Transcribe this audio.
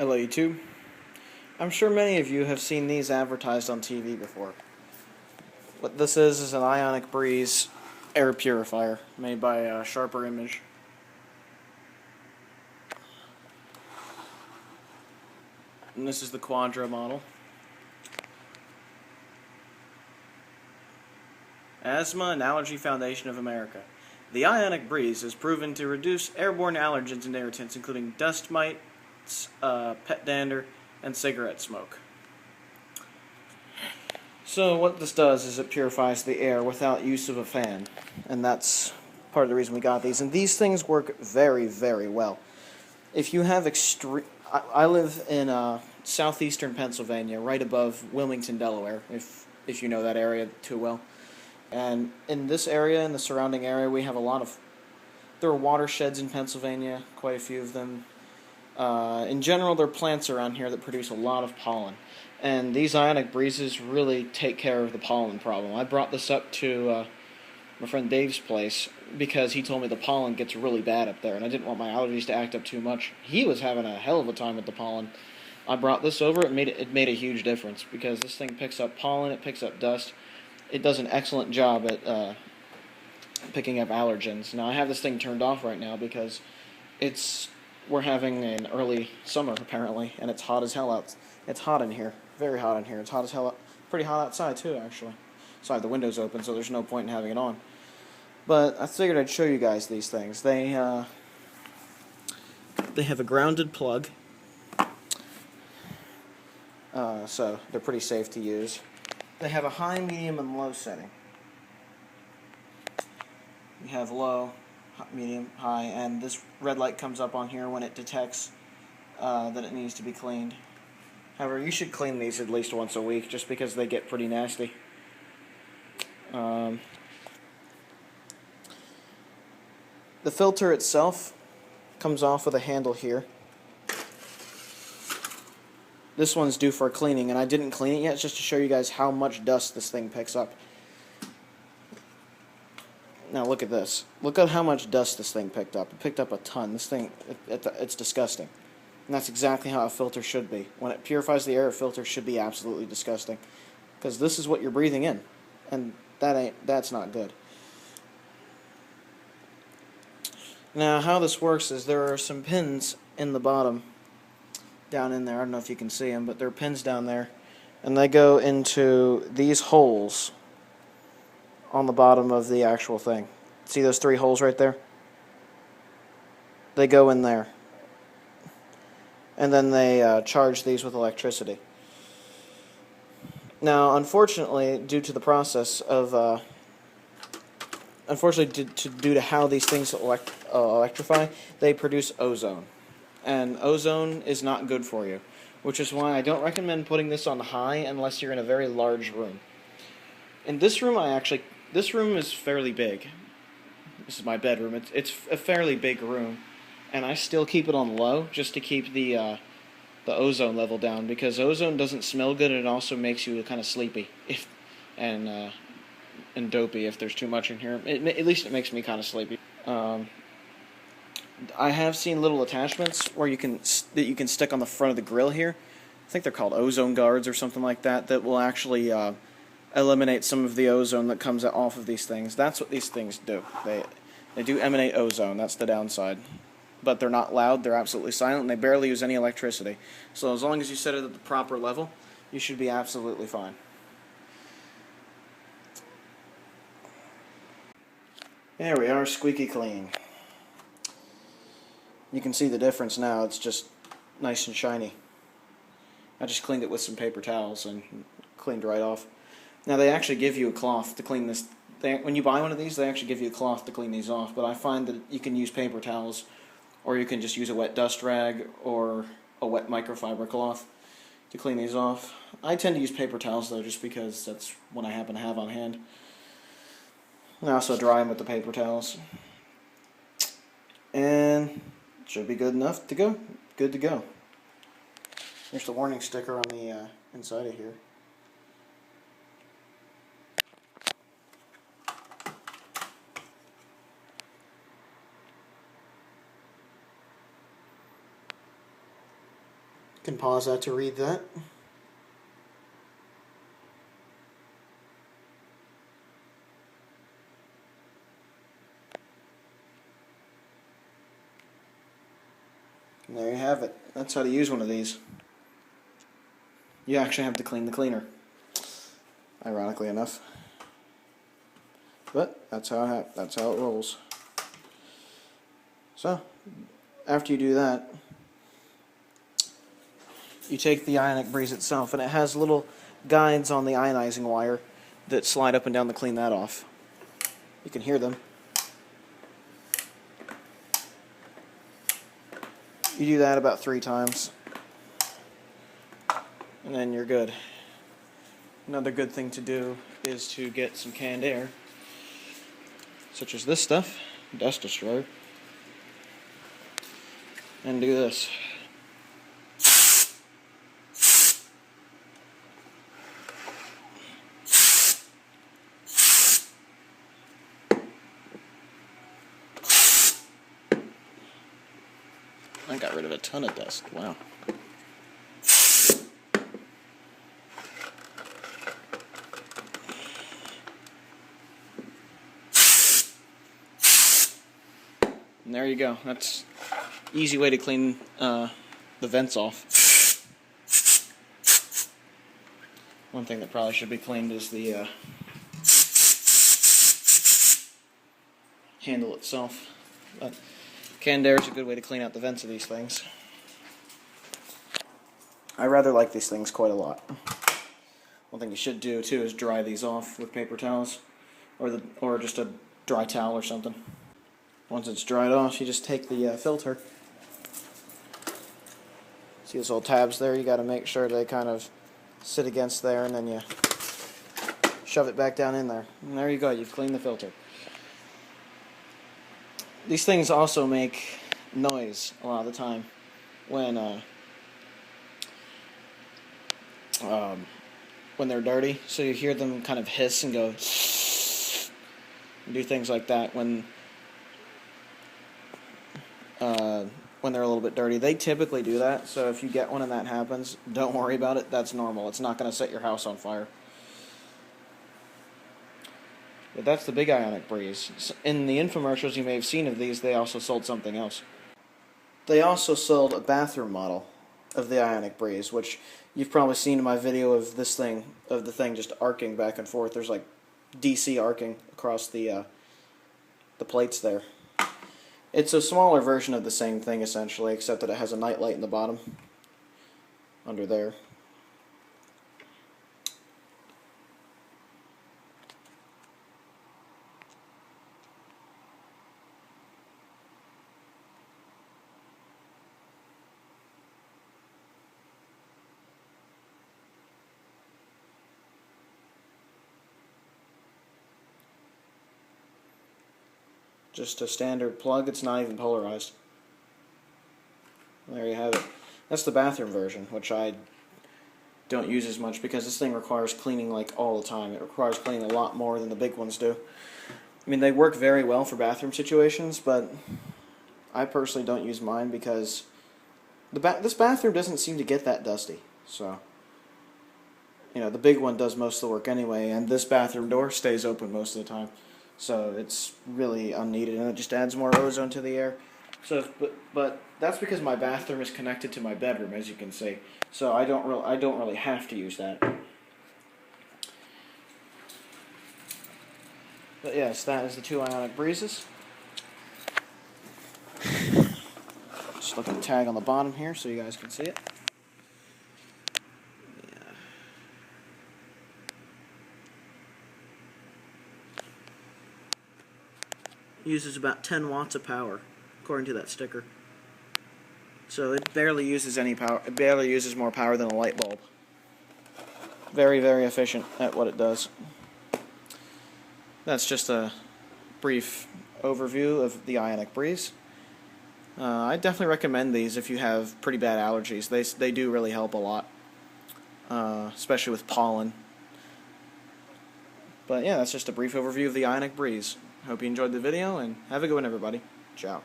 Hello YouTube. I'm sure many of you have seen these advertised on TV before. What this is an Ionic Breeze air purifier made by Sharper Image. And this is the Quadra model. Asthma and Allergy Foundation of America. The Ionic Breeze is proven to reduce airborne allergens and irritants, including dust mites, pet dander, and cigarette smoke. So what this does is it purifies the air without use of a fan, and that's part of the reason we got these. And these things work very, very well. If you have I live in southeastern Pennsylvania, right above Wilmington, Delaware, if you know that area too well. And in this area, in the surrounding area, we have there are watersheds in Pennsylvania, quite a few of them. In general, there are plants around here that produce a lot of pollen. And these Ionic Breezes really take care of the pollen problem. I brought this up to my friend Dave's place because he told me the pollen gets really bad up there, and I didn't want my allergies to act up too much. He was having a hell of a time with the pollen. I brought this over, it made a huge difference because this thing picks up pollen, it picks up dust. It does an excellent job at picking up allergens. Now I have this thing turned off right now because we're having an early summer apparently, and it's hot as hell out. It's hot in here, very hot in here. It's hot as hell, pretty hot outside too actually. So I have the windows open, so there's no point in having it on. But I figured I'd show you guys these things. They have a grounded plug, so they're pretty safe to use. They have a high, medium, and low setting. You have low, medium, high, and this red light comes up on here when it detects that it needs to be cleaned. However, you should clean these at least once a week, just because they get pretty nasty. The filter itself comes off with a handle here. This one's due for cleaning, and I didn't clean it yet, just to show you guys how much dust this thing picks up. Now look at this. Look at how much dust this thing picked up. It picked up a ton. This thing, it's disgusting. And that's exactly how a filter should be. When it purifies the air, a filter should be absolutely disgusting. Because this is what you're breathing in. And that's not good. Now how this works is there are some pins in the bottom. Down in there, I don't know if you can see them, but there are pins down there, and they go into these holes on the bottom of the actual thing. See those 3 holes right there? They go in there, and then they charge these with electricity. Now, unfortunately, due to the process of due to how these things electrify, they produce ozone. And ozone is not good for you, which is why I don't recommend putting this on high unless you're in a very large room. In this room, this room is fairly big. This is my bedroom. It's a fairly big room, and I still keep it on low just to keep the ozone level down, because ozone doesn't smell good, and it also makes you kind of sleepy and dopey if there's too much in here. At least it makes me kind of sleepy. I have seen little attachments where you can stick on the front of the grill here. I think they're called ozone guards or something like that. That will actually eliminate some of the ozone that comes off of these things. That's what these things do. They do emanate ozone. That's the downside. But they're not loud. They're absolutely silent. And they barely use any electricity. So as long as you set it at the proper level, you should be absolutely fine. There we are, squeaky clean. You can see the difference now. It's just nice and shiny. I just cleaned it with some paper towels and cleaned right off. Now they actually give you a cloth to clean this. When you buy one of these, they actually give you a cloth to clean these off. But I find that you can use paper towels, or you can just use a wet dust rag or a wet microfiber cloth to clean these off. I tend to use paper towels though, just because that's what I happen to have on hand. I also dry them with the paper towels. And should be good enough to go. Good to go. Here's the warning sticker on the inside of here. Can pause that to read that. And there you have it. That's how to use one of these. You actually have to clean the cleaner, ironically enough. But that's how it rolls. So, after you do that, you take the Ionic Breeze itself, and it has little guides on the ionizing wire that slide up and down to clean that off. You can hear them. You do that about 3 times, and then you're good. Another good thing to do is to get some canned air, such as this stuff, dust destroyer, and do this. I got rid of a ton of dust. Wow. And there you go. That's an easy way to clean the vents off. One thing that probably should be cleaned is the handle itself. But canned air is a good way to clean out the vents of these things. I rather like these things quite a lot. One thing you should do too is dry these off with paper towels, or just a dry towel or something. Once it's dried off, you just take the filter. See those little tabs there? You got to make sure they kind of sit against there, and then you shove it back down in there. And there you go. You've cleaned the filter. These things also make noise a lot of the time when they're dirty. So you hear them kind of hiss and go and do things like that when they're a little bit dirty. They typically do that, so if you get one and that happens, don't worry about it. That's normal. It's not going to set your house on fire. But that's the big Ionic Breeze. In the infomercials you may have seen of these, they also sold something else. They also sold a bathroom model of the Ionic Breeze, which you've probably seen in my video of this thing, of the thing just arcing back and forth. There's like DC arcing across the plates there. It's a smaller version of the same thing essentially, except that it has a nightlight in the bottom under there. Just a standard plug. It's not even polarized. There you have it. That's the bathroom version, which I don't use as much because this thing requires cleaning like all the time. It requires cleaning a lot more than the big ones do. I mean, they work very well for bathroom situations, but I personally don't use mine because this bathroom doesn't seem to get that dusty. So, you know, the big one does most of the work anyway, and this bathroom door stays open most of the time. So it's really unneeded, and it just adds more ozone to the air. So, but that's because my bathroom is connected to my bedroom, as you can see. So I don't really have to use that. But yes, that is the 2 Ionic Breezes. Just look at the tag on the bottom here, so you guys can see it. Uses about 10 watts of power, according to that sticker. So it barely uses any power. It barely uses more power than a light bulb. Very, very efficient at what it does. That's just a brief overview of the Ionic Breeze. I definitely recommend these if you have pretty bad allergies. They do really help a lot, especially with pollen. But yeah, that's just a brief overview of the Ionic Breeze. Hope you enjoyed the video, and have a good one, everybody. Ciao.